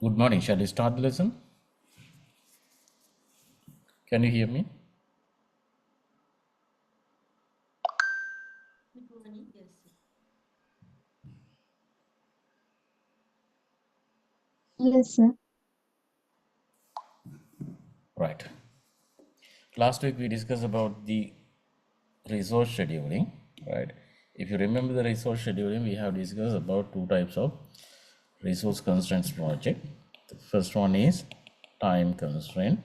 Good morning. Shall we start the lesson? Can you hear me? Yes, sir. Right. Last week we discussed about the resource scheduling, right? If you remember the resource scheduling, we have discussed about two types of resource constraints project. The first one is time constraint.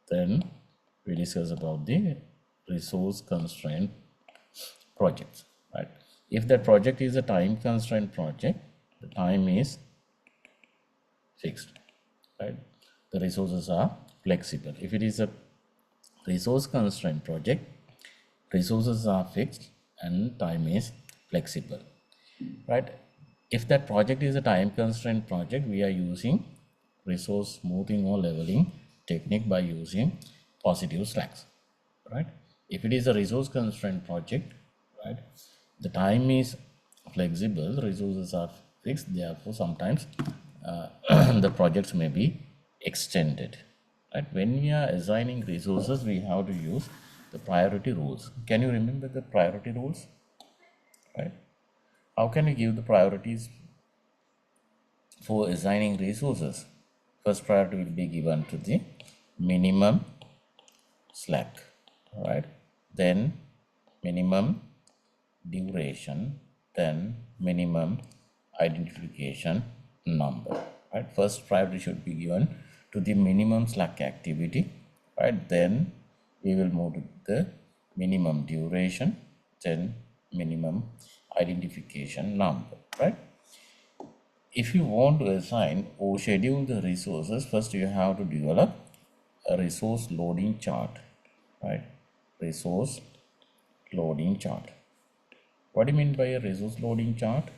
Then we discuss about the resource constraint projects, right? If that project is a time constraint project, the time is fixed, right? The resources are flexible. If it is a resource constraint project, resources are fixed and time is flexible, right? If that project is a time constraint project, we are using resource smoothing or leveling technique by using positive slacks, right? If it is a resource constraint project, right, the time is flexible, resources are fixed, therefore sometimes the projects may be extended, right? When we are assigning resources, we have to use the priority rules. Can you remember the priority rules, right? How can you give the priorities for assigning resources? First priority will be given to the minimum slack, right? Then minimum duration, then minimum identification number, right? First priority should be given to the minimum slack activity, right? Then we will move to the minimum duration, then minimum identification number, right? If you want to assign or schedule the resources, first you have to develop a resource loading chart, right? Resource loading chart. What do you mean by a resource loading chart?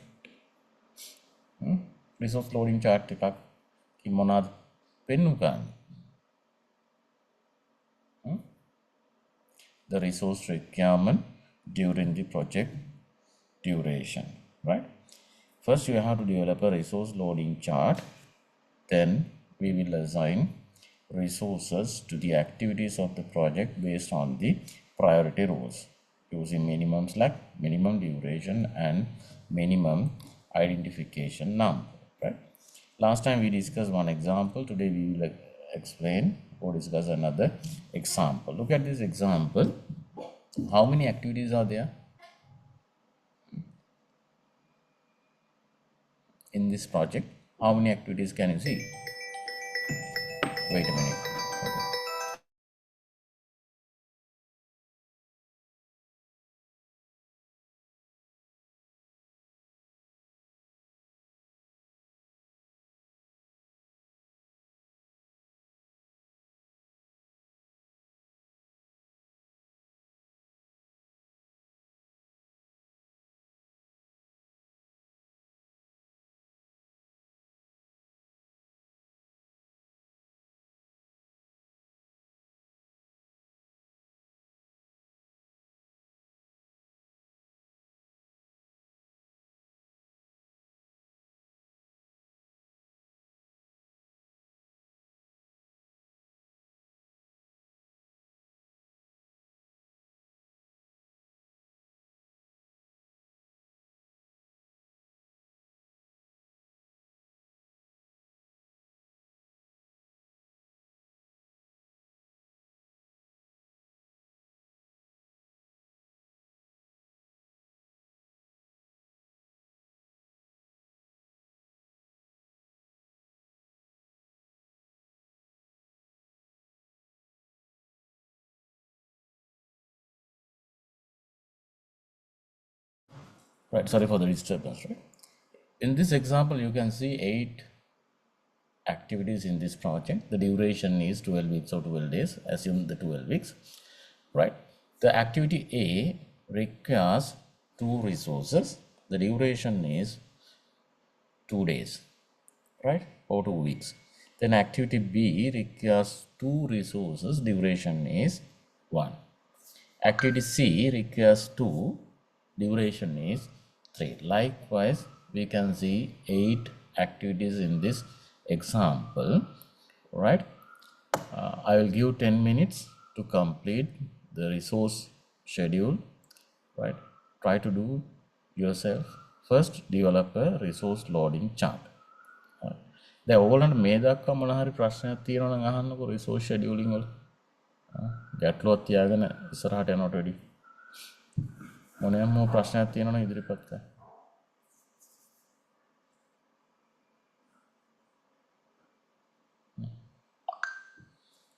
Resource loading chart එකක් කි මොනවාද පෙන්වු ගන්න? The resource requirement during the project duration, right? First you have to develop a resource loading chart, then we will assign resources to the activities of the project based on the priority rules using minimum slack, minimum duration and minimum identification number, right? Last time we discussed one example. Today we will explain or discuss another example. Look at this example. How many activities are there in this project? How many activities can you see? Wait a minute. Right, sorry for the disturbance, right? In this example, you can see 8 activities in this project. The duration is 12 weeks or 12 days. Assume the 12 weeks, right? The activity A requires 2 resources. The duration is 2 days, right? Or 2 weeks. Then activity B requires 2 resources. Duration is 1. Activity C requires 2, duration is 3. Likewise, we can see 8 activities in this example, right? I will give 10 minutes to complete the resource schedule, right? Try to do yourself. First, develop a resource loading chart. දැන් ඕගොල්ලන්ට මේ දක්වා මොන හරි ප්‍රශ්නයක් තියෙනවා නම් අහන්නකෝ resource scheduling වල. ගැටලුවක් තියාගෙන ඉස්සරහට යනවට වැඩි. මොනෑම ප්‍රශ්නයක් තියෙනවා නම් ඉදිරිපත් කරන්න.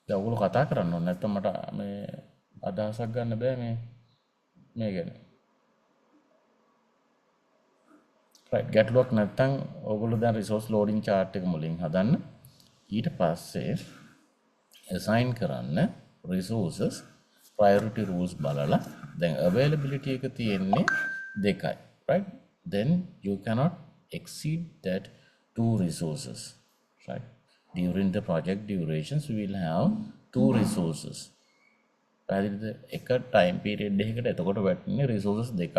දැන් ඔයගොල්ලෝ කතා කරන්න ඕනේ නැත්නම් මට මේ අදහසක් ගන්න බෑ මේ ගැන. right ගැටලුවක් නැත්නම් ඔයගොල්ලෝ දැන් resource loading chart එක මුලින් හදන්න. ඊට පස්සේ assign කරන්න resources priority rules බලලා දැන් availability එක තියෙන්නේ 2යි, right? Then you cannot exceed that 2 resources, right? During the project durations we will have 2 resources. පැහැදිලිද? එක time period එකකට එතකොට වැටෙන්නේ resources දෙකක්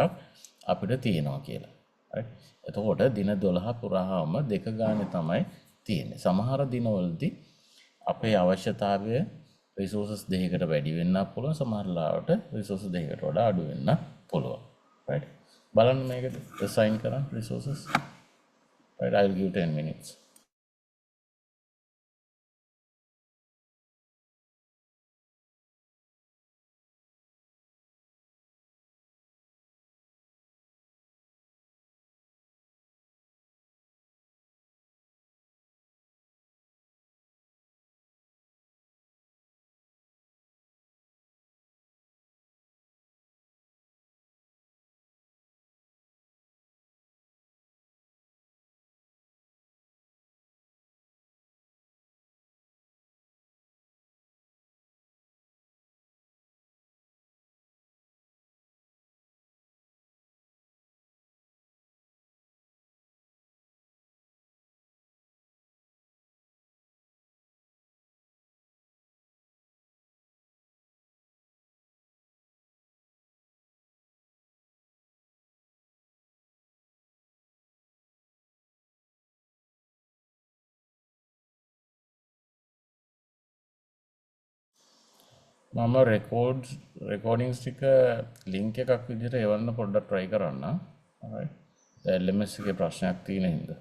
අපිට තියෙනවා කියලා. right? එතකොට දින 12 පුරාම දෙක ගානේ තමයි තියෙන්නේ. සමහර දිනවලදී අපේ අවශ්‍යතාවය resources දෙකකට වැඩි වෙන්නත් පුළුවන්, සමහර ලාවට resources දෙකකට වඩා අඩු වෙන්නත් පුළුවන්. right? බලන්න මේකට assign කරන්න resources. right? I will give 10 minutes. මම recordings ටික link එකක් විදිහට එවන්න පොඩ්ඩක් try කරන්න. alright. දැන් LMS එකේ ප්‍රශ්නයක් තියෙන හින්දා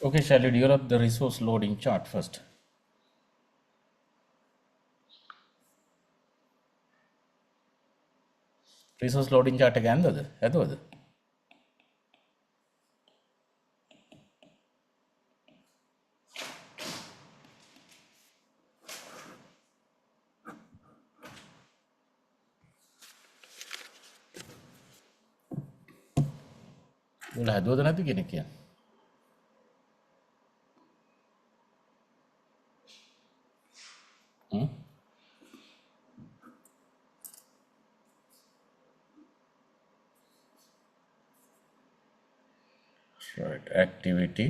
Okay, shall we develop the resource loading chart first? Resource loading chart එක ඇන්දද? ඇදුවද? ඔයාලා හැදුවද නැද්ද කියන එක කියන්න. Hmm? Right, activity,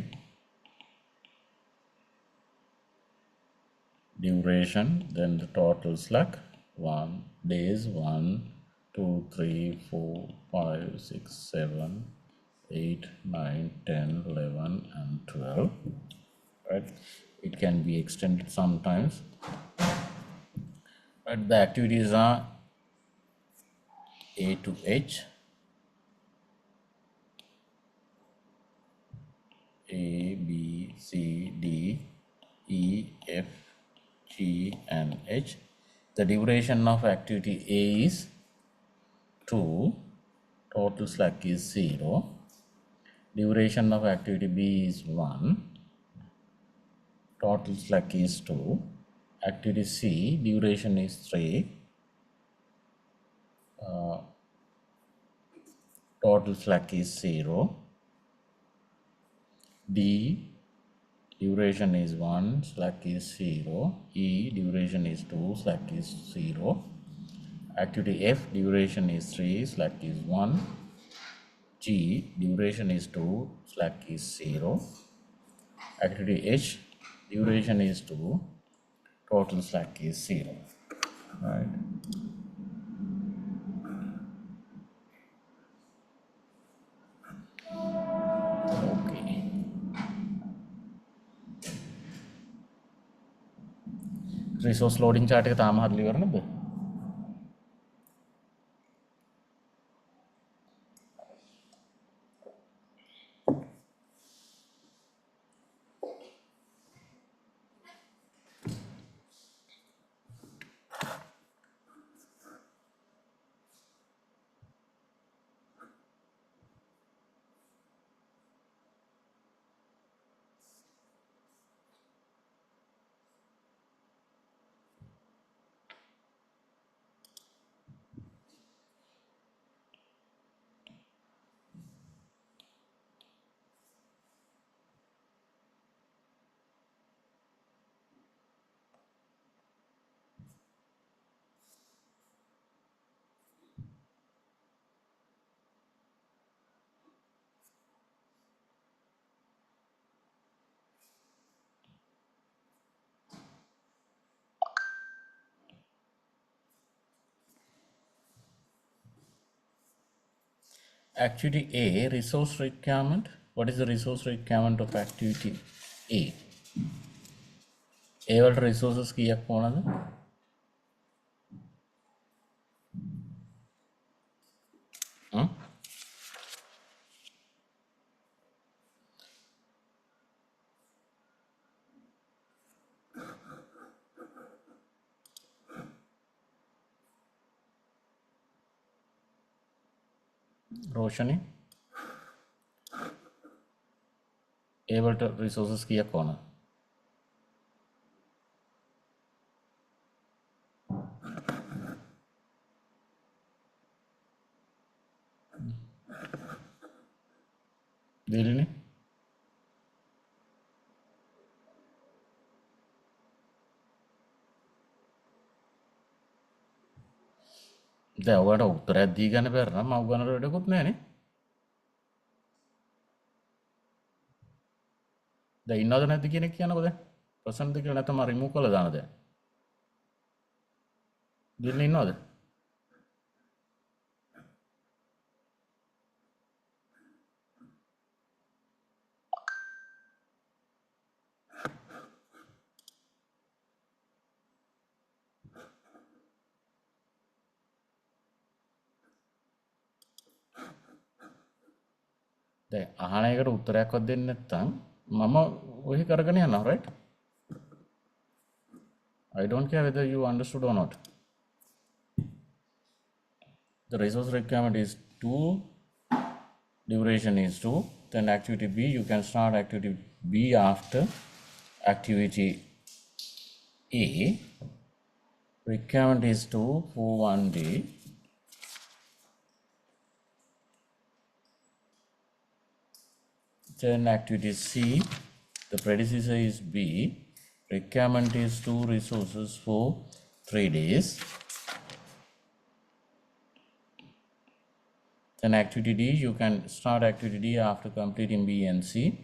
duration, then the total slack, 1 days, 1, 2, 3, 4, 5, 6, 7, 8, 9, 10, 11, and 12. Right, it can be extended sometimes. Right, the activities are A to H, A, B, C, D, E, F, G, and H. The duration of activity A is 2, total slack is 0. Duration of activity B is 1, total slack is 2. Activity C, duration is 3, total slack is 0. D, duration is 1, slack is 0. E, duration is 2, slack is 0. Activity F, duration is 3, slack is 1. G, duration is 2, slack is 0. Activity H, duration is 2, total slack is 0. Right. Okay. Resource loading chart එක තාම හදලා ඉවර නැද්ද? Activity A, resource requirement. What is the resource requirement of activity A? A වලට resources කීයක් ඕනද? රෝෂණි? A වලට resources කීයක් ඕනද? දිලිනි? දැන් ඔයාලට උත්තරයක් දී ගන්න බැරි නම් මම උගන්නලා වැඩකුත් නැහනේ. දැන් ඉන්නවද නැද්ද කියන එක කියන්නකෝ දැන්. ප්‍රසන්නද කියලා නැත්නම් මම රිමූව් කරලා දානද දැන්. දිලිනි ඉන්නවද? දැන් අහන එකට උත්තරයක්වත් දෙන්නේ නැත්නම් Mama, वही करके नहीं आना, right? I don't care whether you understood or not. The resource requirement is 2, duration is 2, then activity B, you can start activity B after activity A. Requirement is 2 for 1 day. Then activity C, the predecessor is B. Requirement is 2 resources for 3 days. Then activity D, you can start activity D after completing B and C.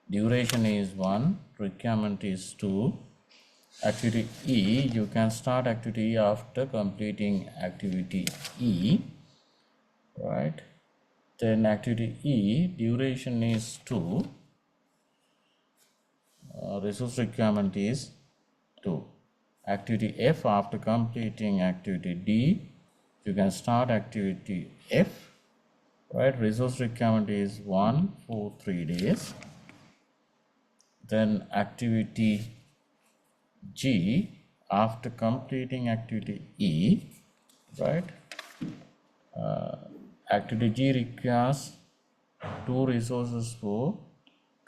Duration is 1, requirement is 2. Activity E, you can start activity E after completing activity E, right? Then activity E, duration is 2, resource requirement is 2. Activity F, after completing activity D, you can start activity F, right? Resource requirement is 1 for 3 days. Then activity G, after completing activity E, right? Activity G requires 2 resources for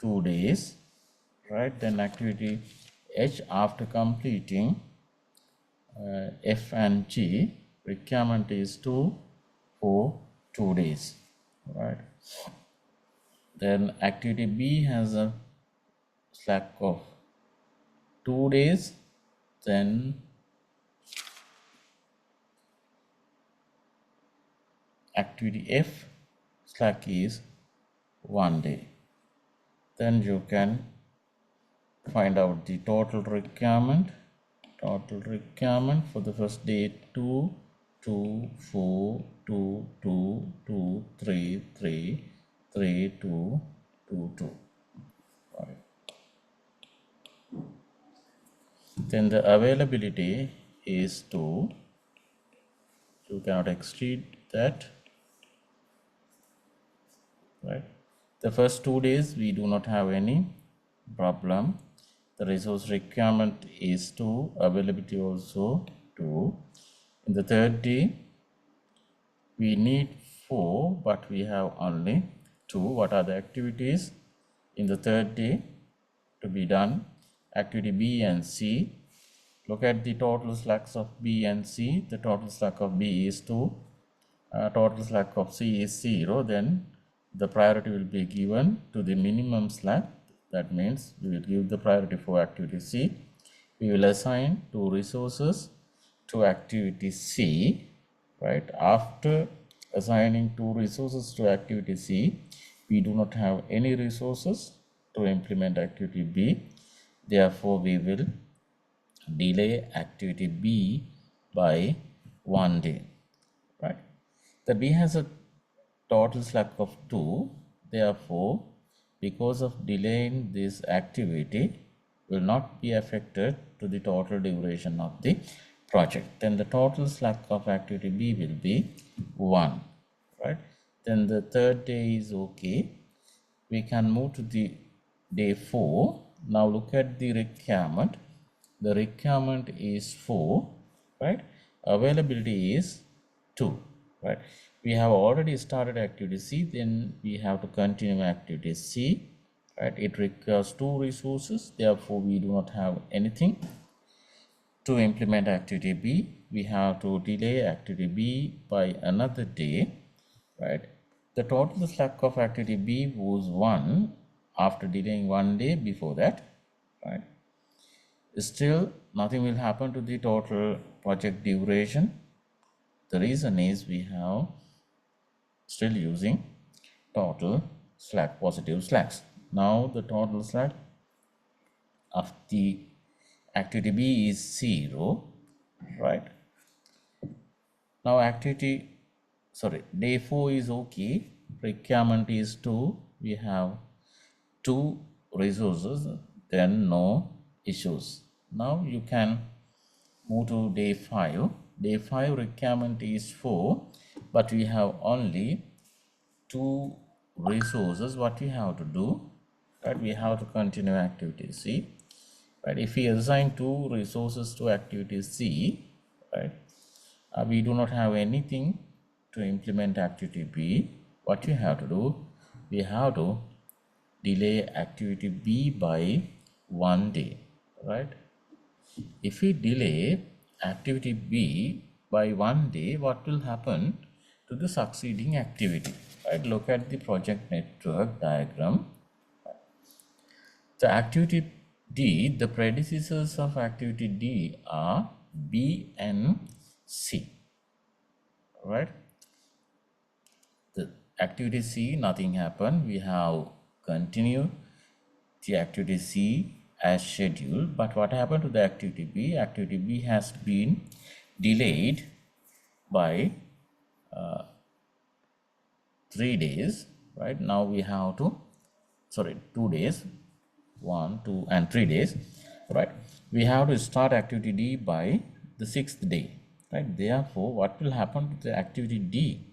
2 days, right? Then activity H, after completing F and G, requirement is 2 for 2 days, right? Then activity B has a slack of 2 days. Then activity F slack is 1 day. Then you can find out the total requirement. Total requirement for the first day 2, 2, 4, 2, 2, 2, 3, 3, 3, 2, 2, 2. Right. Then the availability is 2. You cannot exceed that. Right. The first 2 days we do not have any problem. The resource requirement is 2, availability also 2. In the third day we need 4, but we have only 2. What are the activities in the third day to be done? Activity B and C. Look at the total slacks of B and C. The total slack of B is 2. Total slack of C is 0. Then the priority will be given to the minimum slack. That means we will give the priority for activity C. We will assign 2 resources to activity C, right? After assigning 2 resources to activity C, we do not have any resources to implement activity B. Therefore, we will delay activity B by 1 day, right? The B has a total slack of 2. Therefore, because of delaying this activity will not be affected to the total duration of the project. Then the total slack of activity B will be 1, right? Then the third day is okay. We can move to the day 4. Now look at the requirement. The requirement is 4, right? Availability is 2, right? We have already started activity C, then we have to continue activity C, right? It requires 2 resources, therefore we do not have anything to implement activity B. We have to delay activity B by another day, right? The total slack of activity B was 1 after delaying 1 day before that, right? Still nothing will happen to the total project duration. The reason is we have still using total slack, positive slacks. Now the total slack of the activity B is 0, right? Now day 4 is okay. Requirement is 2. We have 2 resources, then no issues. Now you can move to day 5. Day 5 requirement is 4, but we have only 2 resources. What we have to do, right? We have to continue activity C, right? If we assign 2 resources to activity C, right, we do not have anything to implement activity B. What you have to do, we have to delay activity B by 1 day, right? If we delay activity B by 1 day, what will happen to the succeeding activity? Right? Look at the project network diagram. The activity D, the predecessors of activity D are B and C. Right? The activity C, nothing happened. We have continued the activity C as scheduled, but what happened to the activity B? Activity B has been delayed by 3 days, right? Now we have to, 2 days, 1, 2 and 3 days, right? We have to start activity D by the 6th day, right? Therefore, what will happen to the activity D,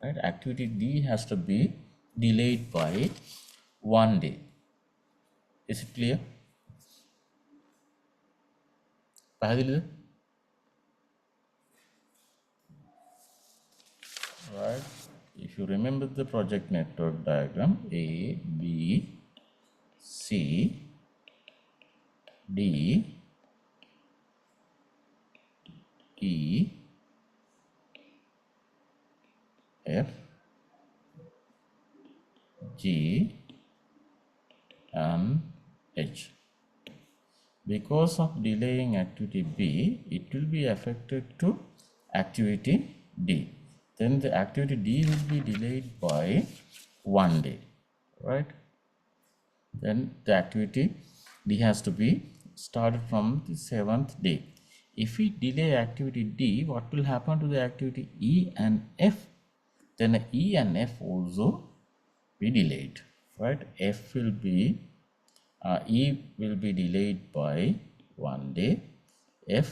right? Activity D has to be delayed by 1 day. Is it clear? පැහැදිලිද? Right, if you remember the project network diagram, A, B, C, D, E, F, G and H. Because of delaying activity B, it will be affected to activity D. Then the activity D will be delayed by 1 day, right? Then the activity D has to be started from the 7th day. If we delay activity D, what will happen to the activity E and F? Then E and F also be delayed, right? E will be delayed by 1 day. F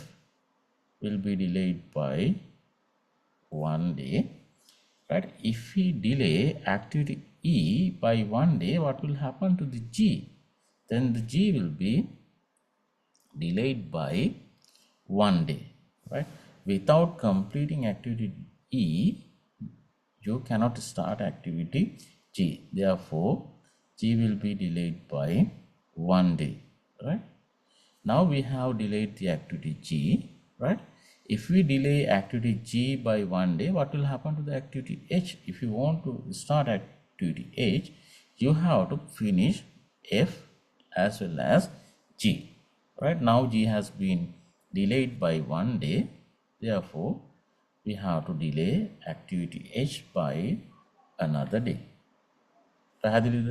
will be delayed by 1 day, right? If we delay activity E by 1 day, what will happen to the G? Then the G will be delayed by 1 day, right? Without completing activity E, you cannot start activity G. Therefore, G will be delayed by 1 day, right? Now we have delayed the activity G, right? If we delay activity G by 1 day, what will happen to the activity H? If you want to start activity H, you have to finish F as well as G, right? Now G has been delayed by 1 day. Therefore, we have to delay activity H by another day. පැහැදිලිද?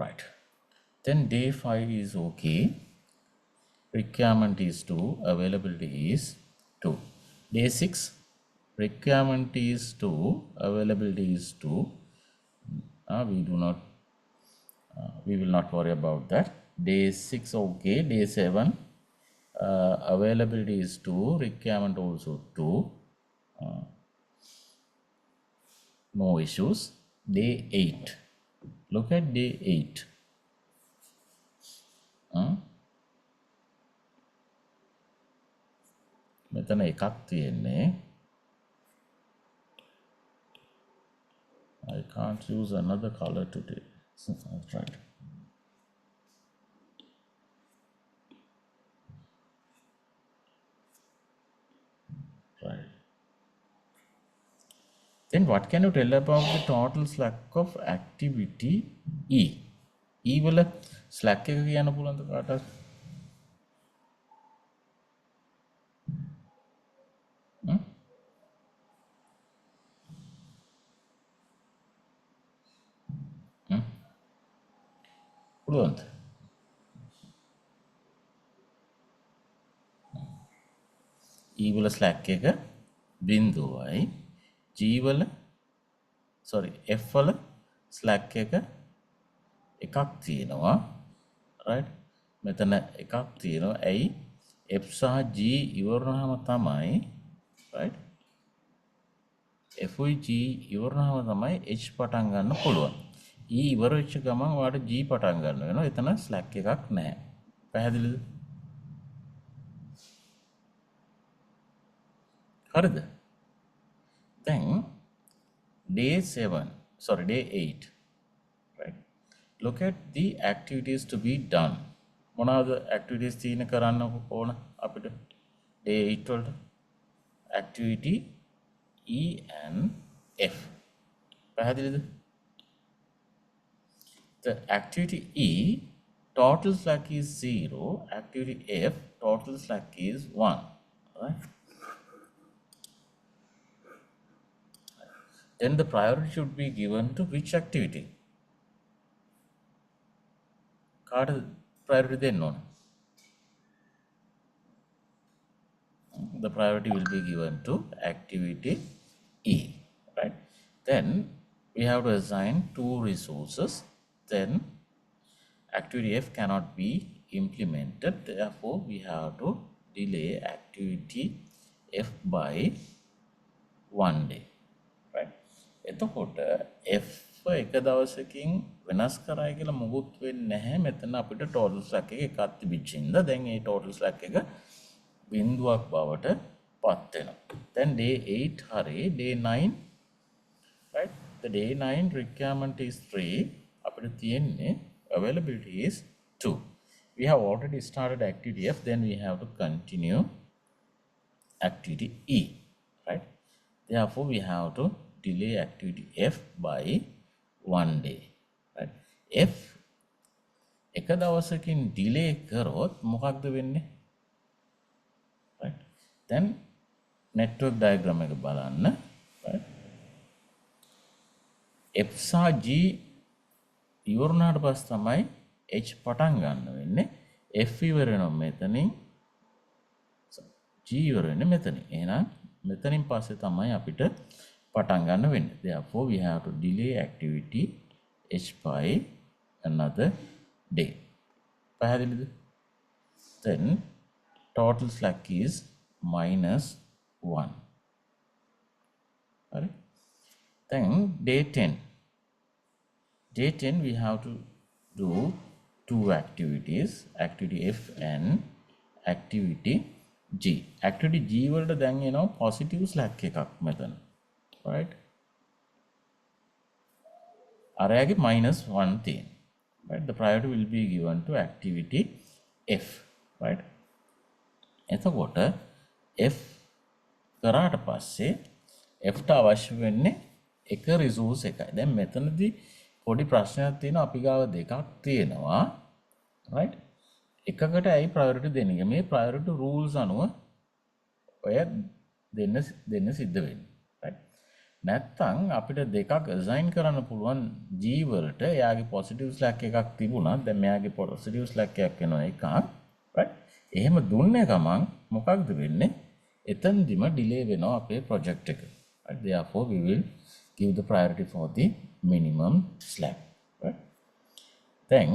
Right. Then day 5 is okay. Requirement is 2. Availability is 2. Day 6, requirement is 2. Availability is 2. We will not worry about that. Day 6 okay. Day 7, availability is 2. Requirement also 2. No issues. Day 8. Look at day 8. මෙතන එකක් තියෙන්නේ. I can't use another color today. That's right. Right. Then what can you tell about the total slack of activity E? E වල slack එක කියන්න පුළුවන්ද කාටවත්? පුළුවන්ද? E වල slack එක 0යි. G වල F වල slack එක එකක් තියෙනවා, right? මෙතන එකක් තියෙනවා. ඇයි? F සහ G ඉවරනහම තමයි right F උයි G ඉවරනහම තමයි H පටන් ගන්න පුළුවන්. E ඉවර වෙච්ච ගමන් ඔයාලට G පටන් ගන්න වෙනවා. එතන slack එකක් නැහැ. පැහැදිලිද? හරිද? දැන් day 8, right? Look at the activities to be done. මොනවාද activities තියෙන කරන්න ඕන අපිට day 8 වලට? Activity E and F. පැහැදිලිද? The activity E, total slack is 0. Activity F, total slack is 1. Right? Then the priority should be given to which activity? Card priority then no. The priority will be given to activity E, right? Then we have to assign 2 resources. Then activity F cannot be implemented. Therefore, we have to delay activity F by 1 day, right? එතකොට F එක දවසකින් වෙනස් කරයි කියලා මොකුත් වෙන්නේ නැහැ. මෙතන අපිට total slack එක එකක් තිබිච්ච ඉඳලා දැන් මේ total slack එක බිඳුවක් බවට පත් වෙනවා. Then day 8 හරි day 9, right? The day 9 requirement is 3. අපිට තියෙන්නේ availability is 2. We have already started activity F, then we have to continue activity E, right? Therefore, we have to delay activity F by 1 day, right? F එක දවසකින් delay කරොත් මොකක්ද වෙන්නේ? Right? Then network diagram එක බලන්න, right? F සහ G ඉවරනාට පස්සේ තමයි H පටන් ගන්න වෙන්නේ. F ඉවර වෙනවා මෙතනින්, G ඉවර වෙන්නේ මෙතනින්. එහෙනම් මෙතනින් පස්සේ තමයි අපිට පටන් ගන්න වෙන්නේ. Therefore, we have to delay activity H by another day. පැහැදිලිද? Then total slack is -1. Right? Then day 10. Day 10 we have to do 2 activities, activity F and activity G. Activity G වලට දැන් එනවා positive slack එකක් මෙතන. Right? අරයාගේ -1 තියෙන. Right? The priority will be given to activity F. Right? එතකොට F කරාට පස්සේ F ට අවශ්‍ය වෙන්නේ එක රිසෝස් එකයි. දැන් මෙතනදී පොඩි ප්‍රශ්නයක් තියෙනවා. අපි ගාව දෙකක් තියෙනවා. right? එකකට ඇයි priority දෙන්නේ? මේ priority rules අනුව ඔය දෙන්න සිද්ධ වෙන්නේ. right? නැත්තම් අපිට දෙකක් assign කරන්න පුළුවන් G වලට. එයාගේ positive slack එකක් තිබුණා. දැන් මෙයාගේ positive slack එකක් වෙනවා එකක්. right? එහෙම දුන්නේ ගමන් මොකක්ද වෙන්නේ? එතනදිම delay වෙනවා අපේ project එක. right? Therefore, we will give the priority for the minimum slack. Right? Then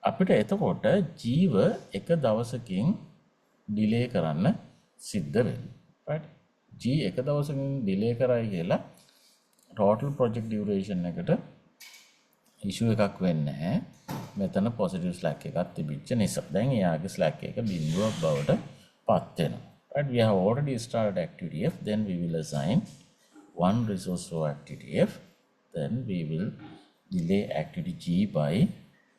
අපිට එතකොට ජීව එක දවසකින් delay කරන්න සිද්ධ වෙනවා. right? G එක දවසකින් delay කරයි කියලා total project duration එකට issue එකක් වෙන්නේ නැහැ. මෙතන positive slack එකක් තිබිච්ච නිසා. දැන් එයාගේ slack එක බිඳුවක් බවට පත් වෙනවා. Right? We have already started activity F, then we will assign 1 resource for activity F, then we will delay activity G by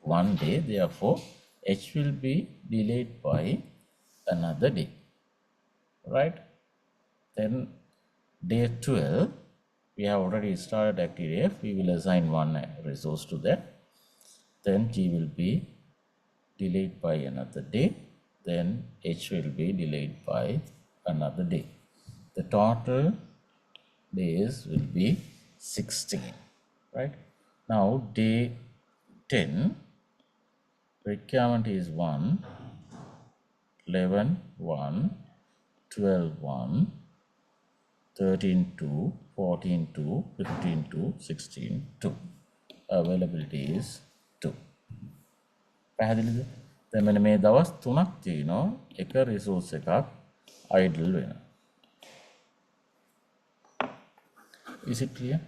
1 day. Therefore, H will be delayed by another day. Right? Then day 12, we have already started activity F. We will assign 1 resource to that. Then G will be delayed by another day. Then H will be delayed by another day. The total days will be 16. Right? Now day 10, requirement is 1, 11, 1, 12, 1, 13, 2, 14, 2, 15, 2, 16, 2. Availability is 2. පැහැදිලිද? දැන් මෙන්න මේ දවස් 3ක් තියෙනවා එක resource එකක් idle වෙනවා. Is it clear?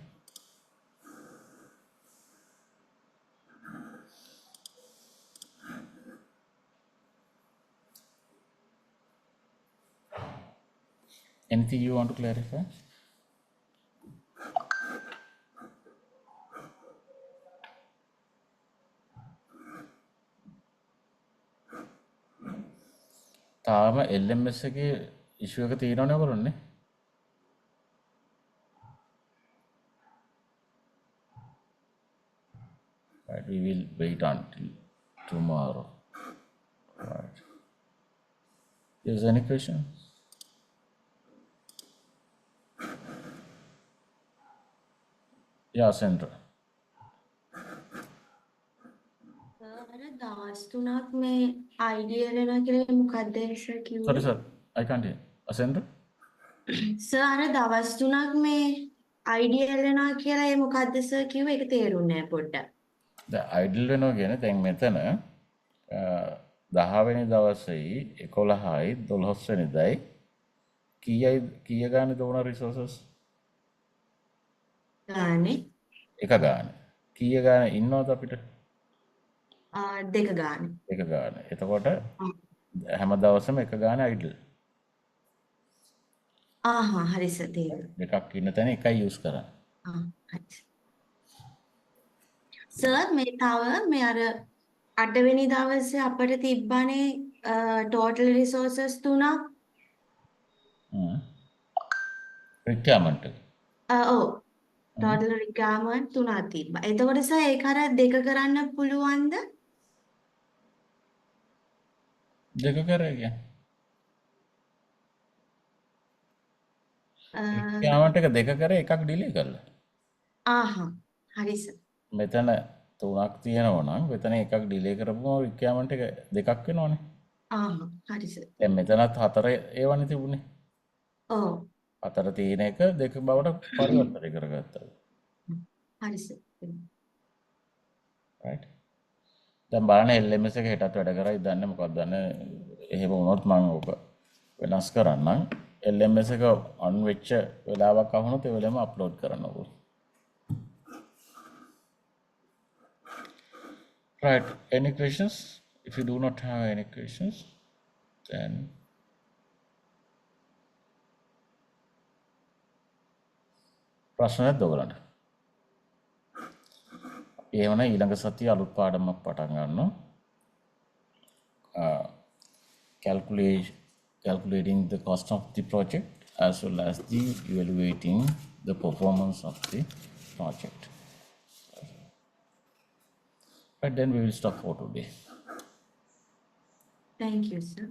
Anything you want to clarify? තාම LMS එකේ issue එක තියෙනවනේ ඔයගොල්ලෝනේ. Right, we will wait until tomorrow. Right. Is there any question? Yeah, Sandra. අර දවස් 3ක් මේ අයිඩියල් වෙනවා කියලා මොකක්ද සර් කිව්වේ? Sorry, sir. I can't hear. Sandra? Sir අර දවස් 3ක් මේ අයිඩියල් වෙනවා කියලා ඒ මොකක්ද සර් කිව්වේ? ඒක තේරුන්නේ නැහැ පොඩ්ඩක්. දැන් idle වෙනවා කියන්නේ දැන් මෙතන 10 වෙනි දවසේයි 11යි 12 වෙනිදායි කීය ගානේ දෝන රිසෝසස් ගානේ එක ගානේ කීය ගානේ ඉන්නවද අපිට දෙක ගානේ. එක ගානේ. එතකොට හැම දවසම එක ගානේ idle. හරි සර් තේරුණා. දෙකක් ඉන්න තැන එකයි යූස් කරන්නේ. හරි. සර් මේ තව මේ අර 8 වෙනි දවසේ අපිට තිබ්බනේ total resources 3ක්. රික්වයර්මන්ට් එක. ඔව්. total requirement 3ක් තිබ්බා. එතකොට සර් ඒක අර දෙක කරන්න පුළුවන්ද? දෙක කරේ කියන්නේ. රික්වයර්මන්ට් එක දෙක කරේ එකක් ඩිලේ කරලා. හරි සර්. මෙතන 3ක් තියෙනවා නම් මෙතන එකක් ඩිලේ කරපුවම රික්වයර්මන්ට් එක දෙකක් වෙනවනේ. හරි සර්. දැන් මෙතනත් 4 ඒවනේ තිබුණේ. ඔව්. 4 තියෙන එක දෙක බවට පරිවර්තනය කරගත්තා. හරි සර්. right. දැන් බලන්න LMS එක හෙටත් වැඩ කරයි දන්නේ මොකක්ද දන්නේ. එහෙම වුණොත් මම ඔක වෙනස් කරන්නම්. LMS එක on වෙච්ච වෙලාවක් අහුනොත් ඒ වෙලාවෙම අප්ලෝඩ් කරන්න ඕනේ. Right. Any questions? If you do not have any questions, then ප්‍රශ්න නැද්ද ඔයගලන්ට? එහෙනම් ඊළඟ සතිය අලුත් පාඩමක් පටන් ගන්නවා. Calculating the cost of the project as well as the evaluating the performance of the project. Right, then we will stop for today. Thank you, sir.